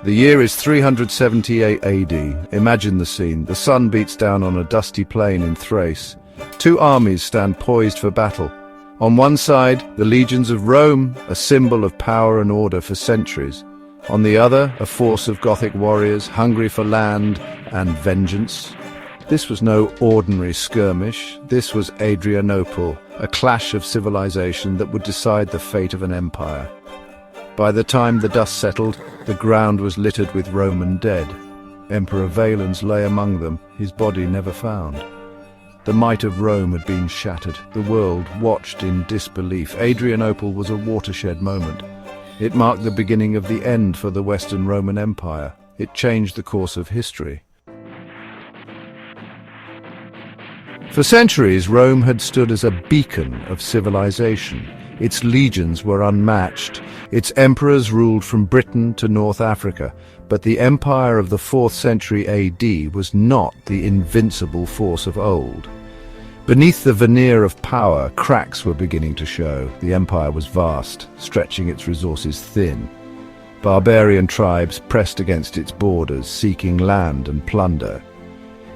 The year is 378 AD. Imagine the scene. The sun beats down on a dusty plain in Thrace. Two armies stand poised for battle. On one side, the legions of Rome, a symbol of power and order for centuries. On the other, a force of Gothic warriors hungry for land and vengeance. This was no ordinary skirmish. This was Adrianople, a clash of civilization that would decide the fate of an empire. By the time the dust settled, the ground was littered with Roman dead. Emperor Valens lay among them, his body never found. The might of Rome had been shattered. The world watched in disbelief. Adrianople was a watershed moment. It marked the beginning of the end for the Western Roman Empire. It changed the course of history. For centuries, Rome had stood as a beacon of civilization. Its legions were unmatched. Its emperors ruled from Britain to North Africa. But the empire of the 4th century AD was not the invincible force of old. Beneath the veneer of power, cracks were beginning to show. The empire was vast, stretching its resources thin. Barbarian tribes pressed against its borders, seeking land and plunder.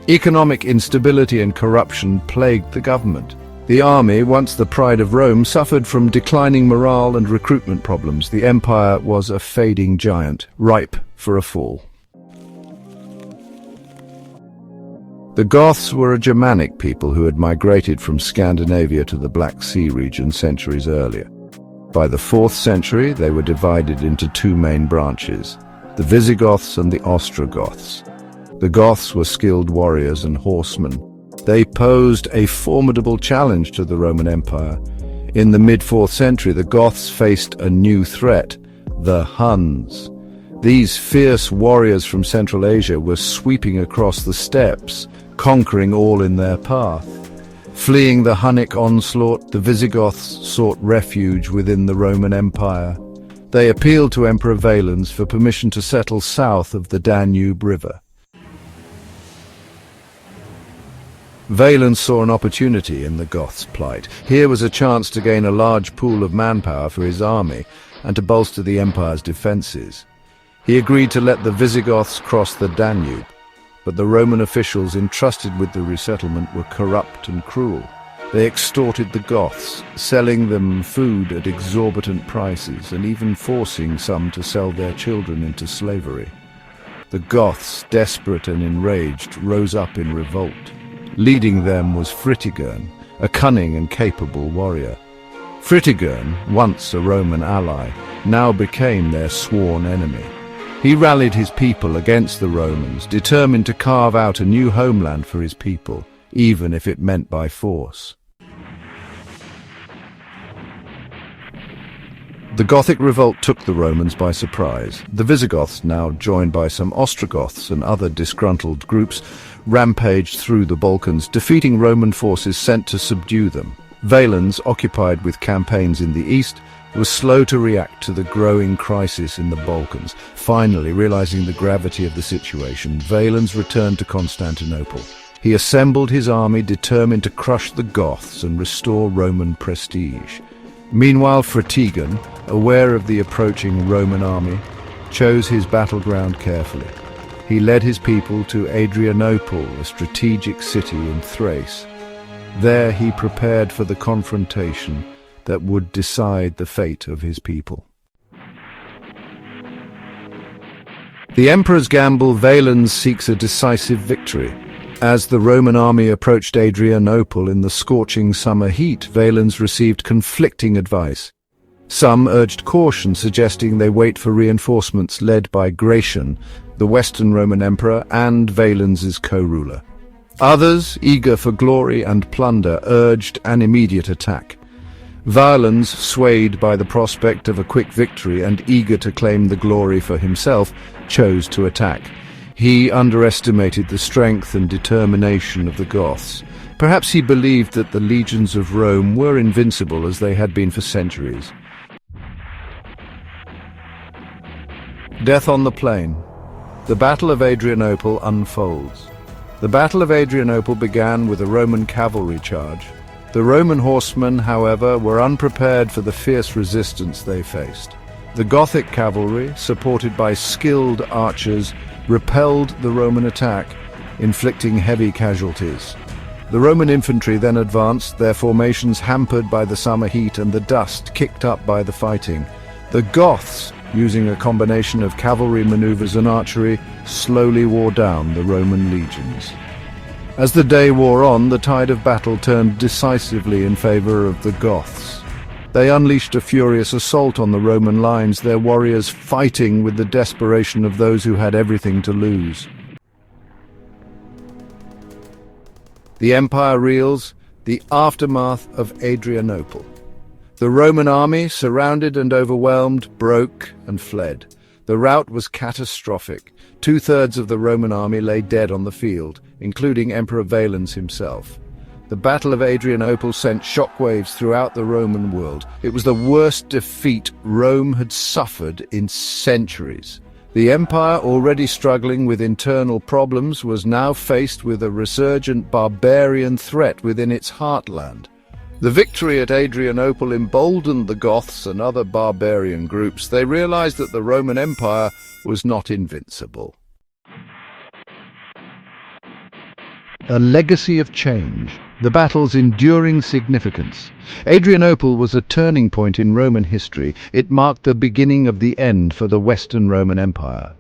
Economic instability and corruption plagued the government. The army, once the pride of Rome, suffered from declining morale and recruitment problems. The empire was a fading giant, ripe for a fall. The Goths were a Germanic people who had migrated from Scandinavia to the Black Sea region centuries earlier. By the 4th century, they were divided into two main branches, the Visigoths and the Ostrogoths. The Goths were skilled warriors and horsemen. They posed a formidable challenge to the Roman Empire. In the mid-4th century, the Goths faced a new threat, the Huns. These fierce warriors from Central Asia were sweeping across the steppes, conquering all in their path. Fleeing the Hunnic onslaught, the Visigoths sought refuge within the Roman Empire. They appealed to Emperor Valens for permission to settle south of the Danube River. Valens saw an opportunity in the Goths' plight. Here was a chance to gain a large pool of manpower for his army and to bolster the empire's defences. He agreed to let the Visigoths cross the Danube, but the Roman officials entrusted with the resettlement were corrupt and cruel. They extorted the Goths, selling them food at exorbitant prices and even forcing some to sell their children into slavery. The Goths, desperate and enraged, rose up in revolt. Leading them was Fritigern, a cunning and capable warrior. Fritigern, once a Roman ally, now became their sworn enemy. He rallied his people against the Romans, determined to carve out a new homeland for his people, even if it meant by force. The Gothic revolt took the Romans by surprise. The Visigoths, now joined by some Ostrogoths and other disgruntled groups, rampaged through the Balkans, defeating Roman forces sent to subdue them. Valens, occupied with campaigns in the east, was slow to react to the growing crisis in the Balkans. Finally, realizing the gravity of the situation, Valens returned to Constantinople. He assembled his army, determined to crush the Goths and restore Roman prestige. Meanwhile, Fritigern, aware of the approaching Roman army, chose his battleground carefully. He led his people to Adrianople, a strategic city in Thrace. There he prepared for the confrontation that would decide the fate of his people. The emperor's gamble, Valens seeks a decisive victory. As the Roman army approached Adrianople in the scorching summer heat, Valens received conflicting advice. Some urged caution, suggesting they wait for reinforcements led by Gratian, the Western Roman emperor, and Valens's co-ruler. Others, eager for glory and plunder, urged an immediate attack. Valens, swayed by the prospect of a quick victory and eager to claim the glory for himself, chose to attack. He underestimated the strength and determination of the Goths. Perhaps he believed that the legions of Rome were invincible as they had been for centuries. Death on the plain. The Battle of Adrianople unfolds. The Battle of Adrianople began with a Roman cavalry charge. The Roman horsemen, however, were unprepared for the fierce resistance they faced. The Gothic cavalry, supported by skilled archers, repelled the Roman attack, inflicting heavy casualties. The Roman infantry then advanced, their formations hampered by the summer heat and the dust kicked up by the fighting. The Goths, using a combination of cavalry maneuvers and archery, slowly wore down the Roman legions. As the day wore on, the tide of battle turned decisively in favor of the Goths. They unleashed a furious assault on the Roman lines, their warriors fighting with the desperation of those who had everything to lose. The empire reels, the aftermath of Adrianople. The Roman army, surrounded and overwhelmed, broke and fled. The rout was catastrophic. 2/3 of the Roman army lay dead on the field, including Emperor Valens himself. The Battle of Adrianople sent shockwaves throughout the Roman world. It was the worst defeat Rome had suffered in centuries. The empire, already struggling with internal problems, was now faced with a resurgent barbarian threat within its heartland. The victory at Adrianople emboldened the Goths and other barbarian groups. They realized that the Roman Empire was not invincible. A legacy of change. The battle's enduring significance. Adrianople was a turning point in Roman history. It marked the beginning of the end for the Western Roman Empire.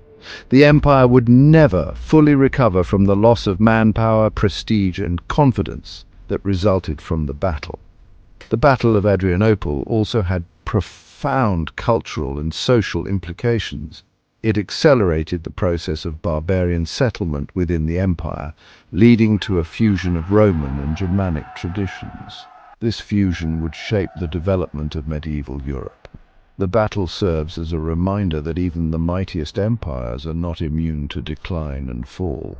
The empire would never fully recover from the loss of manpower, prestige, and confidence that resulted from the battle. The Battle of Adrianople also had profound cultural and social implications. It accelerated the process of barbarian settlement within the empire, leading to a fusion of Roman and Germanic traditions. This fusion would shape the development of medieval Europe. The battle serves as a reminder that even the mightiest empires are not immune to decline and fall.